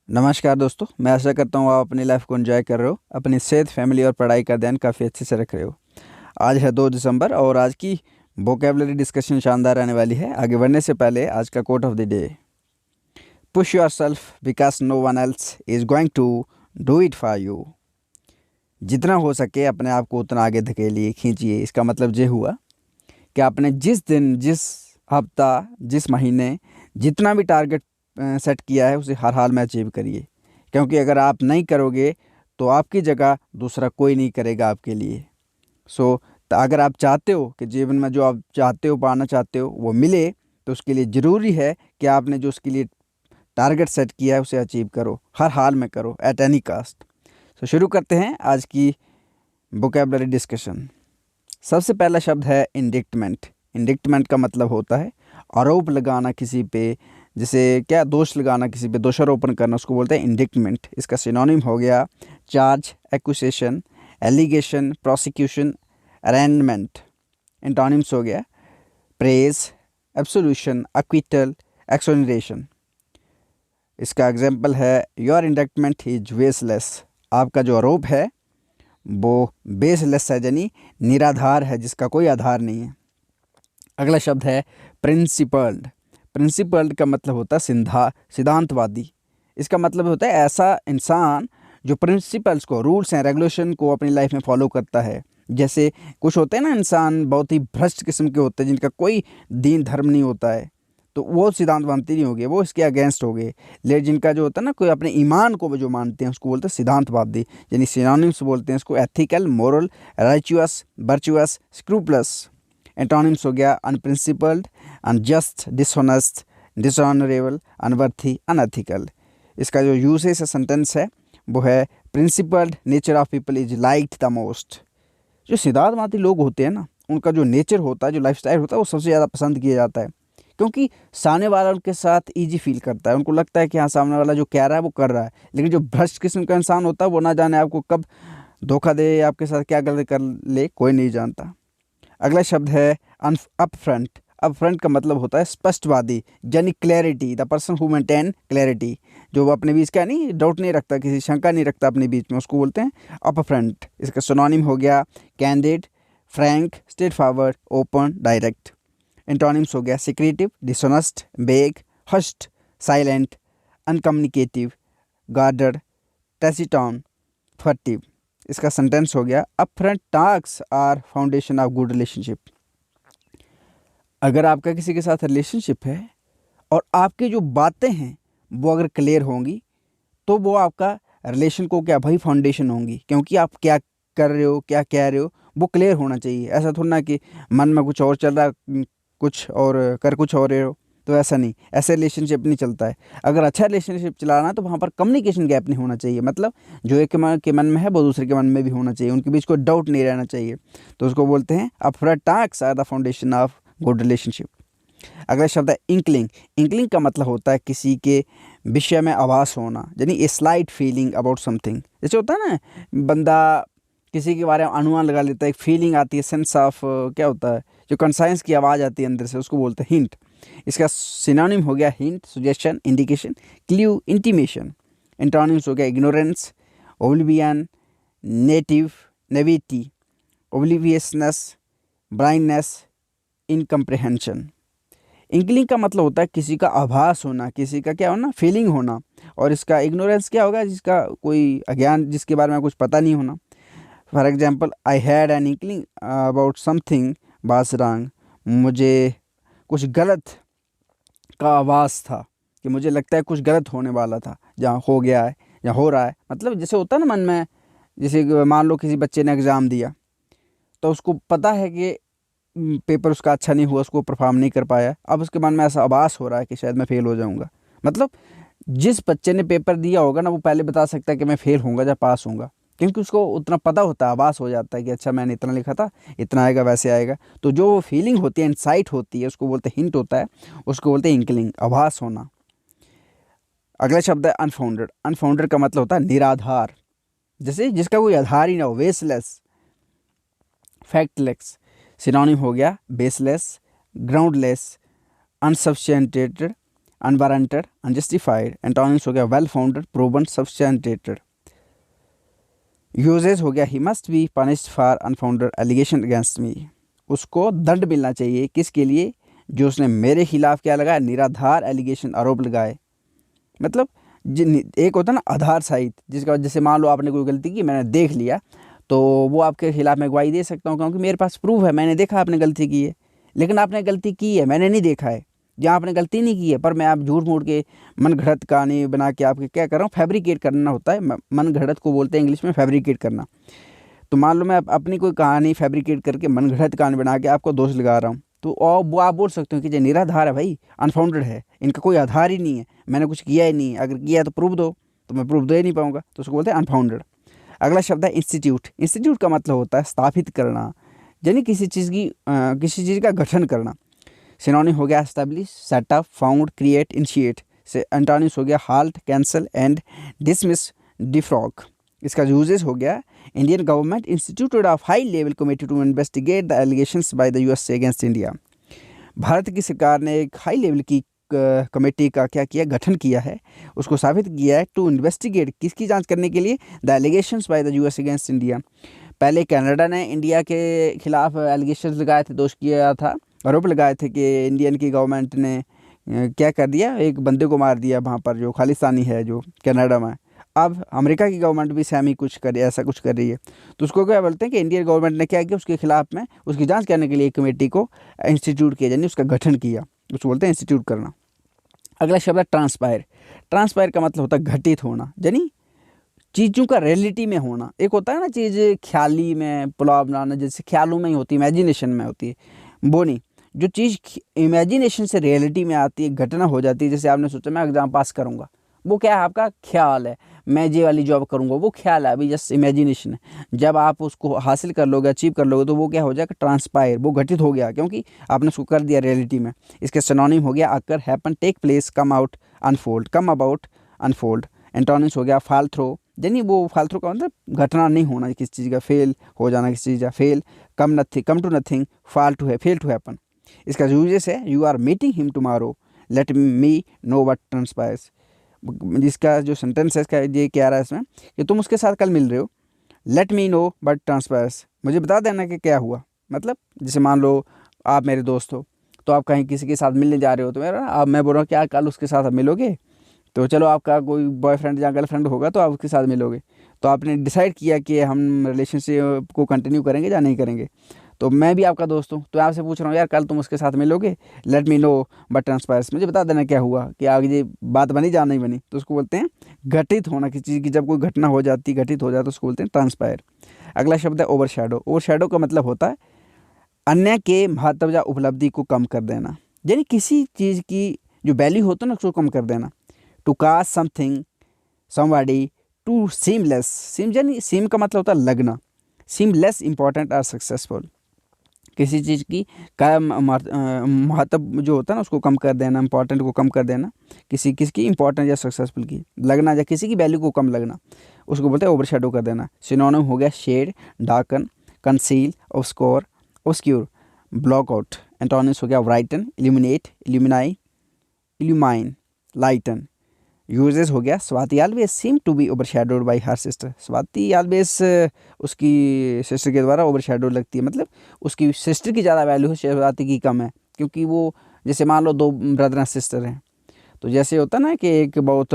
नमस्कार दोस्तों, मैं आशा करता हूँ आप अपनी लाइफ को एंजॉय कर रहे हो, अपनी सेहत, फैमिली और पढ़ाई का ध्यान काफ़ी अच्छे से रख रहे हो। आज है 2 दिसंबर और आज की वोकेबलरी डिस्कशन शानदार रहने वाली है। आगे बढ़ने से पहले आज का quote of the day, push yourself because no one else is going to do it for you. जितना हो सके अपने आप को उतना आगे धकेलिए, खींचिए। इसका मतलब ये हुआ कि आपने जिस दिन, जिस हफ्ता, जिस महीने जितना भी टारगेट सेट किया है उसे हर हाल में अचीव करिए, क्योंकि अगर आप नहीं करोगे तो आपकी जगह दूसरा कोई नहीं करेगा आपके लिए। अगर आप चाहते हो कि जीवन में जो आप चाहते हो, पाना चाहते हो, वो मिले, तो उसके लिए ज़रूरी है कि आपने जो उसके लिए टारगेट सेट किया है उसे अचीव करो, हर हाल में करो, एट एनी कास्ट। शुरू करते हैं आज की वोकेबलरी डिस्कशन। सबसे पहला शब्द है इंडिक्टमेंट। इंडिक्टमेंट का मतलब होता है आरोप लगाना किसी पे, जैसे क्या दोष लगाना किसी पे, दोषारोपण करना, उसको बोलते हैं इंडिक्टमेंट। इसका सिनोनिम हो गया charge, accusation, allegation, prosecution, arrangement. Antonyms हो गया प्रेज, एब्सोल्यूशन, एक्विटल, एक्सोनरेशन। इसका एग्जाम्पल है योर इंडिक्टमेंट इज बेसलेस। आपका जो आरोप है वो बेसलेस है, यानी निराधार है, जिसका कोई आधार नहीं है। अगला शब्द है प्रिंसिपल्ड। प्रिंसिपल्ड का मतलब होता है सिद्धांतवादी। इसका मतलब होता है ऐसा इंसान जो प्रिंसिपल्स को, रूल्स एंड रेगुलेशन को अपनी लाइफ में फॉलो करता है। जैसे कुछ होते हैं ना इंसान बहुत ही भ्रष्ट किस्म के होते हैं जिनका कोई दीन धर्म नहीं होता है, तो वो सिद्धांतवादी नहीं हो गए, वो इसके अगेंस्ट हो गए। लेकिन जिनका जो होता है ना, कोई अपने ईमान को जो मानते हैं उसको बोलते हैं सिद्धांतवादी, यानी सिनोनिम्स बोलते हैं इसको ethical, moral, righteous, virtuous, scrupulous. Antonyms हो गया unprincipled, unjust, dishonest, dishonourable, unworthy, unethical. इसका जो यूसेज सेंटेंस है वो है principled nature of people is liked the most. जो सिद्धांतवादी लोग होते हैं ना, उनका जो नेचर होता है, जो लाइफस्टाइल होता है, वो सबसे ज़्यादा पसंद किया जाता है, क्योंकि सामने वाला उनके साथ ईजी फील करता है। उनको लगता है कि हाँ, सामने वाला जो कह रहा है वो कर रहा है। लेकिन जो भ्रष्ट किस्म का इंसान होता है वो ना जाने आपको कब धोखा दे या आपके साथ क्या गलत कर ले, कोई नहीं जानता। अगला शब्द है अपफ्रंट। अपफ्रंट का मतलब होता है स्पष्टवादी, यानी clarity, the person who maintain clarity. जो वो अपने बीच का नहीं, डाउट नहीं रखता, किसी शंका नहीं रखता अपने बीच में, उसको बोलते हैं अपफ्रंट। इसका सिनोनिम हो गया candid, frank, straight forward, open, direct. Antonyms हो गया secretive, dishonest, vague, hushed, silent, uncommunicative, guarded, taciturn, furtive. इसका सेंटेंस हो गया upfront talks are foundation of good relationship. अगर आपका किसी के साथ रिलेशनशिप है और आपकी जो बातें हैं वो अगर क्लियर होंगी तो वो आपका रिलेशन को क्या भाई फाउंडेशन होंगी, क्योंकि आप क्या कर रहे हो, क्या कह रहे हो, वो क्लियर होना चाहिए। ऐसा थोड़ा ना कि मन में कुछ और चल रहा है, कुछ और कर कुछ और रहे हो, तो ऐसा नहीं, ऐसे रिलेशनशिप नहीं चलता है। अगर अच्छा रिलेशनशिप चलाना है तो वहाँ पर कम्युनिकेशन गैप नहीं होना चाहिए, मतलब जो एक के मन में है वो दूसरे के मन में भी होना चाहिए, उनके बीच कोई डाउट नहीं रहना चाहिए। तो उसको बोलते हैं upfront talks are the foundation of good relationship. अगला शब्द है इंकलिंग। इंकलिंग का मतलब होता है किसी के विषय में आभास होना, यानी a slight feeling about something. जैसे होता है ना, बंदा किसी के बारे में अनुमान लगा लेता है, एक फीलिंग आती है, सेंस ऑफ क्या होता है, जो कॉन्साइंस की आवाज़ आती है अंदर से, उसको बोलते हैं हिंट। इसका सिनोनिम हो गया hint, suggestion, indication, clue, intimation. Antonyms हो गया ignorance, oblivion, native, naivety, obliviousness, blindness, incomprehension. Inkling का मतलब होता है किसी का आभास होना, किसी का क्या होना, फीलिंग होना। और इसका इग्नोरेंस क्या होगा, जिसका कोई अज्ञान, जिसके बारे में कुछ पता नहीं होना। For example, I had an inkling about something was wrong. मुझे कुछ गलत का आभास था, कि मुझे लगता है कुछ गलत होने वाला था, जहाँ हो गया है या हो रहा है। मतलब जैसे होता है ना मन में, जैसे मान लो किसी बच्चे ने एग्ज़ाम दिया तो उसको पता है कि पेपर उसका अच्छा नहीं हुआ, उसको परफॉर्म नहीं कर पाया। अब उसके मन में ऐसा आभास हो रहा है कि शायद मैं फेल हो जाऊंगा। मतलब जिस बच्चे ने पेपर दिया होगा ना, वो पहले बता सकता है कि मैं फेल होऊंगा या पास होऊंगा, क्योंकि उसको उतना पता होता है, आभास हो जाता है कि अच्छा मैंने इतना लिखा था, इतना आएगा, वैसे आएगा। तो जो फीलिंग होती है, इंसाइट होती है, उसको बोलते हैं हिंट होता है, उसको बोलते हैं इंकलिंग, आभास होना। अगला शब्द है अनफाउंडेड। अनफाउंडेड का मतलब होता है निराधार, जैसे जिसका कोई आधार ही ना हो, बेसलेस, फैक्टलेस। सिनोनिम हो गया baseless, groundless, unsubstantiated, unwarranted, unjustified. Antonyms हो गया well founded, proven, substantiated. Uses हो गया he must be punished for unfounded allegation against me. उसको दंड मिलना चाहिए, किसके लिए? जो उसने मेरे खिलाफ क्या लगाया? निराधार एलिगेशन, आरोप लगाए। मतलब एक होता है ना आधार सहित, जिसका जैसे मान लो आपने कोई गलती की, मैंने देख लिया, तो वो आपके खिलाफ मैं गवाही दे सकता हूँ, क्योंकि मेरे पास प्रूफ है, मैंने देखा आपने गलती की है। लेकिन आपने गलती की है, मैंने नहीं देखा है। जहाँ आपने गलती नहीं की है, पर मैं आप झूठ मूठ के मन घड़त कहानी बना के आपके क्या कर रहा हूँ? फैब्रिकेट करना होता है। मन घड़त को बोलते हैं इंग्लिश में फैब्रिकेट करना। तो मान लो मैं अपनी कोई कहानी फैब्रिकेट करके मन घड़त कहानी बना के आपको दोष लगा रहा हूँ, तो और वो आप बोल सकते हो कि ये निराधार है भाई, अनफाउंडेड है, इनका कोई आधार ही नहीं है, मैंने कुछ किया ही नहीं है। अगर किया है तो प्रूफ दो, तो मैं प्रूफ दे नहीं पाऊंगा, तो उसको बोलते हैं अनफाउंडेड। अगला शब्द है इंस्टीट्यूट। इंस्टीट्यूट का मतलब होता है स्थापित करना, यानी किसी चीज़ का गठन करना। सिनोनिम हो गया establish, setup, found, create, initiate. से एंटोनिम्स हो गया halt, cancel and dismiss, defrock. इसका यूजेस हो गया Indian government instituted of high level committee to investigate the allegations by the USA against India. भारत की सरकार ने एक हाई लेवल की कमेटी का क्या किया? गठन किया है, उसको साबित किया है टू इन्वेस्टिगेट, किसकी जांच करने के लिए? The allegations by the US against India. पहले कनाडा ने इंडिया के खिलाफ एलिगेशंस लगाए थे, दोष किया था, आरोप लगाए थे कि इंडियन की गवर्नमेंट ने क्या कर दिया? एक बंदे को मार दिया वहाँ पर, जो खालिस्तानी है जो कनाडा में। अब अमेरिका की गवर्नमेंट भी सेम ही कुछ कर ऐसा कुछ कर रही है, तो उसको क्या बोलते हैं कि इंडियन गवर्नमेंट ने क्या किया? उसके खिलाफ में उसकी जांच करने के लिए एक कमेटी को इंस्टीट्यूट किया, यानी उसका गठन किया, उसको बोलते हैं इंस्टीट्यूट करना। अगला शब्द है ट्रांसपायर। ट्रांसपायर का मतलब होता है घटित होना, यानी चीज़ों का रियलिटी में होना। एक होता है ना चीज़ ख्याली में, पुलाव बनाना जैसे ख्यालों में ही होती है, इमेजिनेशन में होती है, वो नहीं। जो चीज़ इमेजिनेशन से रियलिटी में आती है, घटना हो जाती है, जैसे आपने सोचा मैं एग्ज़ाम पास करूँगा, वो क्या है? आपका ख्याल है। मैं ये वाली जॉब करूँगा, वो ख्याल है, अभी जस्ट इमेजिनेशन है। जब आप उसको हासिल कर लोगे, अचीव कर लोगे, तो वो क्या हो जाएगा? ट्रांसपायर, वो घटित हो गया, क्योंकि आपने उसको कर दिया रियलिटी में। इसके सिनोनिम हो गया occur, happen, take place, come out, unfold, come about, unfold. Antonyms हो गया फाल थ्रो, यानी वो फाल थ्रो का मतलब घटना नहीं होना, किसी चीज़ का फेल हो जाना, किसी चीज़ का fail. Come to nothing, fall to है, फेल टू हैपन। इसका यूजेस है you are meeting him tomorrow, let me know what transpires. जिसका जो सेंटेंस है इसका ये क्या रहा है इसमें कि तुम उसके साथ कल मिल रहे हो, लेट मी नो बट ट्रांसपायर्स, मुझे बता देना कि क्या हुआ। मतलब जैसे मान लो आप मेरे दोस्त हो, तो आप कहीं किसी के साथ मिलने जा रहे हो, तो मेरा अब मैं बोल रहा हूँ क्या कल उसके साथ आप मिलोगे? तो चलो आपका कोई बॉयफ्रेंड या गर्लफ्रेंड होगा, तो आप उसके साथ मिलोगे, तो आपने डिसाइड किया कि हम रिलेशनशिप को कंटिन्यू करेंगे या नहीं करेंगे। तो मैं भी आपका दोस्त हूँ, तो आपसे पूछ रहा हूँ यार कल तुम उसके साथ मिलोगे? लेट मी नो बट ट्रांसपायर्स, मुझे बता देना क्या हुआ, कि आगे ये बात बनी या नहीं बनी। तो उसको बोलते हैं घटित होना, किसी चीज़ की जब कोई घटना हो जाती, घटित हो जाए, तो उसको बोलते हैं ट्रांसपायर। अगला शब्द है ओवरशैडो। ओवरशैडो का मतलब होता है अन्य के महत्व या उपलब्धि को कम कर देना, यानी किसी चीज़ की जो वैल्यू होती है ना, उसको कम कर देना। To cast something somebody to seem less, seem यानी सीम का मतलब होता है लगना, सीम लेस इंपॉर्टेंट और सक्सेसफुल। किसी चीज़ की का महत्व जो होता है ना, उसको कम कर देना, इंपॉर्टेंट को कम कर देना, किसकी इंपॉर्टेंट या सक्सेसफुल की लगना, या किसी की वैल्यू को कम लगना, उसको बोलते हैं ओवरशैडो कर देना। सिनोनिम हो गया shade, darken, conceal, obscure, obscure, block out. Antonyms हो गया brighten, illuminate, illumine, illumine, lighten. Usages हो गया Swati always seem to be overshadowed by her sister. Swati always उसकी सिस्टर के द्वारा ओवरशैडोड लगती है, मतलब उसकी सिस्टर की ज़्यादा वैल्यू है, स्वाति की कम है, क्योंकि वो जैसे मान लो दो ब्रदर एंड सिस्टर हैं, तो जैसे होता है ना कि एक बहुत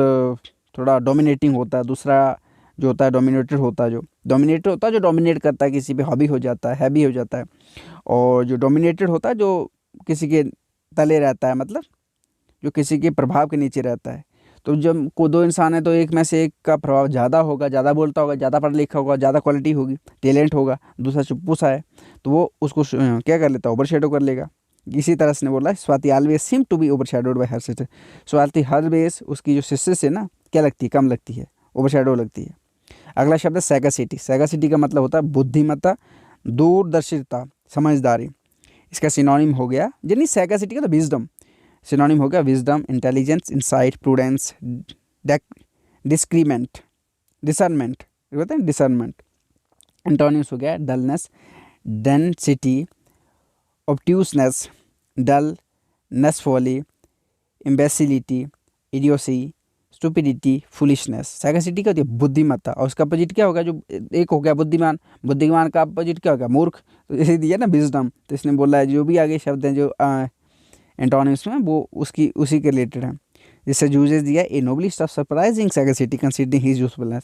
थोड़ा डोमिनेटिंग होता है, दूसरा जो होता है डोमिनेटेड होता है, जो डोमिनेट करता है, किसी पे हावी हो जाता है, हैवी हो जाता है। और जो डोमिनेटेड होता है, जो किसी के तले रहता है, मतलब जो किसी के प्रभाव के नीचे रहता है। तो जब को दो इंसान है, तो एक में से एक का प्रभाव ज़्यादा होगा, ज़्यादा बोलता होगा, ज़्यादा पढ़ा लिखा होगा, ज़्यादा क्वालिटी होगी, टैलेंट होगा, दूसरा चुप्पू है, तो वो उसको क्या कर लेता है? ओवरशैडो कर लेगा। इसी तरह से बोला है Swati always seem to be overshadowed by her sister. Swati her ways उसकी जो सिस्टर से ना क्या लगती है? कम लगती है, ओवरशैडो लगती है। अगला शब्द है सैगासिटी। सैगासिटी का मतलब होता है बुद्धिमत्ता, दूरदर्शिता, समझदारी। इसका सिनोनिम हो गया, यानी सैगासिटी का तो विजडम, सिनोनिम हो गया wisdom, intelligence, insight, prudence, discriminant, discernment, होता है डिसर्नमेंट। एंटोनिम्स हो गया डलनेस, डेंसिटी, ऑब्ट्यूसनेस, डल, नेसफोली, इम्बेसिलिटी, इडियोसी, स्टुपिडिटी, फुलिशनेस। सैगेसिटी क्या होती है? बुद्धिमत्ता। और उसका अपोजिट क्या होगा? जो एक हो गया बुद्धिमान, बुद्धिमान का अपोजिट क्या होगा? मूर्ख। तो जैसे दिया ना विजडम, तो इसने बोला है जो भी आगे शब्द हैं जो एंटोनिम्स में वो उसकी उसी के रिलेटेड है। जैसे यूजेस दिया, a novelist of surprising sagacity considering his usefulness.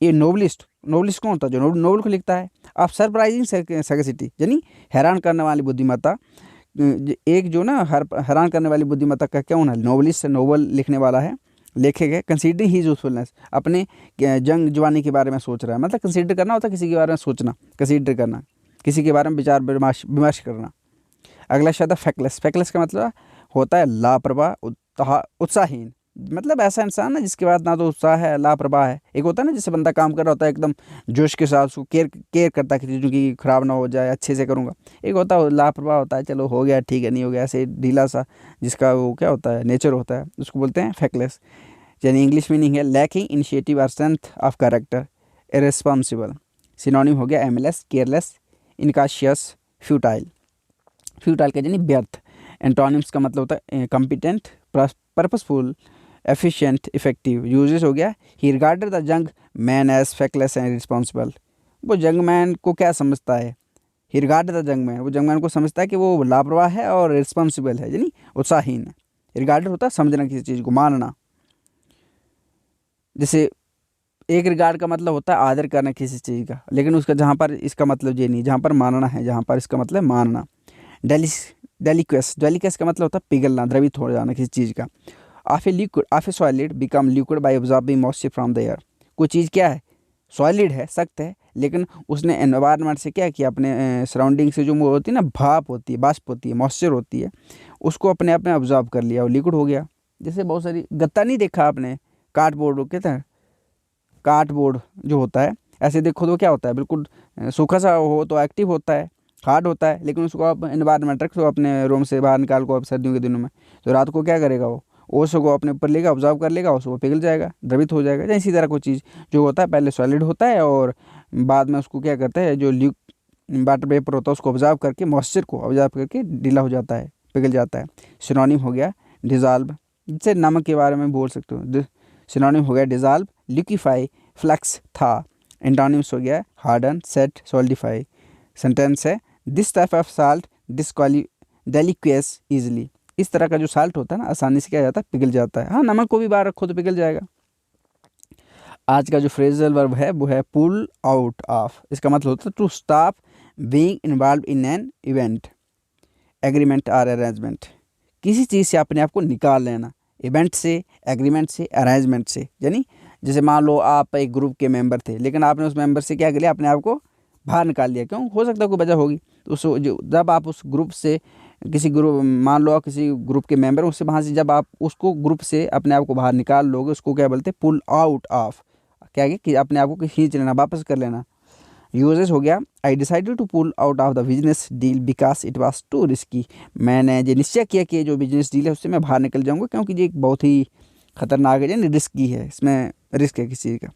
A novelist, novelist कौन होता है? जो नोबल को लिखता है। ऑफ सरप्राइजिंग सैगेसिटी यानी हैरान करने वाली बुद्धिमत्ता। एक जो ना हैरान करने वाली बुद्धिमत्ता का क्या होना है? नोबलिस्ट, नोबल लिखने वाला है, लेखक है। कंसीडरिंग हिज यूजफुलनेस, अपने जंग जवानी के बारे में सोच रहा है। मतलब कंसीडर करना होता है किसी के बारे में सोचना, कंसीडर करना, किसी के बारे में विचार विमर्श करना। अगला शब्द है फैक्लेस। फैक्लेस का मतलब होता है लापरवाह, उत्साहहीन। मतलब ऐसा इंसान ना जिसके पास ना तो उत्साह है, लापरवाह है। एक होता है ना जिससे बंदा काम कर रहा होता है एकदम जोश के साथ, उसको केयर करता है कि चीज़ों की खराब ना हो जाए, अच्छे से करूँगा। एक होता है लापरवाह होता है, चलो हो गया ठीक है, नहीं हो गया, ऐसे ढीला सा, जिसका वो क्या होता है, नेचर होता है, उसको बोलते हैं फैक्लेस। यानी इंग्लिश मीनिंग है लैकिंग इनिशिएटिव और strength of character, irresponsible. Synonym हो गया aimless, careless, incautious, futile. Futile का यानी व्यर्थ। एंटोनिम्स का मतलब होता है competent, purposeful, efficient, effective. Usages हो गया, he regarded the young man as feckless and responsible. वो यंग मैन को क्या समझता है? He regarded the young man, वो यंग मैन को समझता है कि वो लापरवाह है और रिस्पॉन्सिबल है, यानी उत्साहहीन है। रिगार्डेड होता है समझना, किसी चीज़ को मानना। जैसे एक रिगार्ड का मतलब होता है आदर करना किसी चीज़ का, लेकिन उसका जहाँ पर इसका मतलब ये नहीं, जहाँ पर मानना है, जहाँ पर इसका मतलब मानना। डेलिक्वेस, डेलिक्वेस का मतलब होता है पिघलना, द्रवित हो जाना किसी चीज़ का। Of a liquid, of a solid become liquid by absorbing moisture from the air. कोई चीज़ क्या है? सॉलिड है, सख्त है, लेकिन उसने एनवायरनमेंट से क्या किया, अपने सराउंडिंग से जो वो होती है ना, भाप होती है, बाष्प होती है, मॉइस्चर होती है, उसको अपने आप में ऑब्जॉर्ब कर लिया और लिक्विड हो गया। जैसे बहुत सारी गत्ता नहीं देखा आपने, कार्डबोर्ड कहते हैं, कार्डबोर्ड जो होता है, ऐसे देखो तो क्या होता है, बिल्कुल सूखा सा हो तो एक्टिव होता है, हार्ड होता है, लेकिन उसको आप एनवायरनमेंट रख दो अपने रूम से बाहर निकाल को, आप सर्दियों के दिनों में, तो रात को क्या करेगा वो ओस को अपने ऊपर लेगा, ऑब्जॉर्व कर लेगा, उसको पिघल जाएगा, द्रवित हो जाएगा। इसी तरह कोई चीज़ जो होता है पहले सॉलिड होता है और बाद में उसको क्या करता है, जो वाटर वेपर होता है उसको ऑब्जॉर्व करके, मॉइस्चर को ऑब्जॉर्व करके ढीला हो जाता है, पिघल जाता है। सिनोनिम हो गया डिजॉल्व, जिससे नमक के बारे में बोल सकते हो। सिनोनिम हो गया डिजॉल्व, लिक्विफाई, फ्लक्स था। एंटोनिम्स हो गया हार्डन, सेट, सॉलिडिफाई। सेंटेंस है this type of salt deliquesce easily. इस तरह का जो साल्ट होता है ना, आसानी से क्या जाता है, पिघल जाता है। हाँ, नमक को भी बाहर रखो तो पिघल जाएगा। आज का जो फ्रेजल वर्ब है वो है पुल आउट ऑफ। इसका मतलब होता है to stop being involve in an event, agreement और अरेंजमेंट। किसी चीज़ से अपने आप को निकाल लेना, इवेंट से, एग्रीमेंट से, अरेंजमेंट से। यानी जैसे मान लो आप एक ग्रुप के मेंबर थे, लेकिन आपने उस मेंबर से क्या कर लिया, अपने आप को बाहर निकाल लिया। क्यों? हो सकता है कोई वजह होगी। तो उस जब आप उस ग्रुप से किसी ग्रुप, मान लो आप किसी ग्रुप के मेंबर, उससे वहाँ से जब आप उसको ग्रुप से अपने आप को बाहर निकाल लोगे, उसको क्या बोलते हैं, पुल आउट ऑफ। क्या है कि अपने आप को खींच लेना, वापस कर लेना। यूजेस हो गया, I decided to pull out of the business deal because it was to risky. मैंने ये निश्चय किया कि जो बिजनेस डील है उससे मैं बाहर निकल जाऊँगा, क्योंकि ये एक बहुत ही खतरनाक है, यानी रिस्की है, इसमें रिस्क है किसी चीज़ का।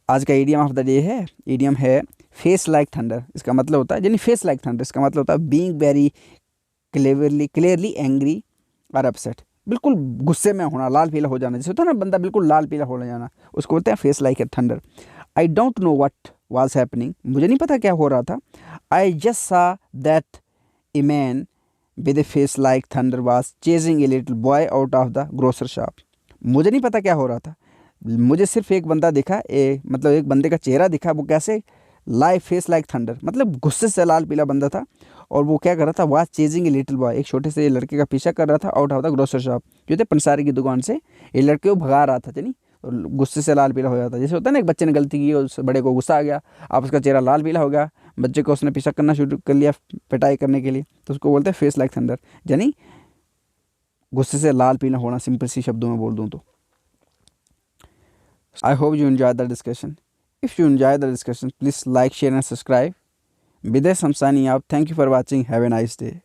आज का ईडियम ऑफ द डे है, ईडियम है फेस लाइक थंडर। इसका मतलब होता है, यानी फेस लाइक थंडर, इसका मतलब होता है बीइंग वेरी क्लियरली एंग्री और अपसेट। बिल्कुल गुस्से में होना, लाल पीला हो जाना, जैसे होता है ना बंदा बिल्कुल लाल पीला हो जाना, उसको बोलते हैं face like a thunder. I don't know what was happening, मुझे नहीं पता क्या हो रहा था। आई जस्ट सा that a man with A face like thunder was chasing a little boy out of the grocer shop. मुझे नहीं पता क्या हो रहा था, मुझे सिर्फ एक बंदा दिखा, मतलब एक बंदे का चेहरा दिखा, वो कैसे, लाइक फेस लाइक थंडर, मतलब गुस्से से लाल पीला बंदा था, और वो क्या कर रहा था, was chasing a little boy, एक छोटे से लड़के का पीछा कर रहा था, out of the grocer shop, जो थे पंसारी की दुकान से ये लड़के को भगा रहा था, चलिए, और गुस्से से लाल पीला हो जाता। जैसे होता है ना, एक बच्चे ने गलती की और उस बड़े को गुस्सा आ गया, अब उसका चेहरा लाल पीला हो गया, बच्चे को उसने पीछा करना शुरू कर लिया पिटाई करने के लिए, तो उसको बोलते हैं फेस लाइक थंडर, यानी गुस्से से लाल पीला होना, सिंपल सी शब्दों में बोल दूँ तो। I hope you enjoyed the discussion. If you enjoyed the discussion, please like, share and subscribe. Bidesh, I'm signing out. Thank you for watching. Have a nice day.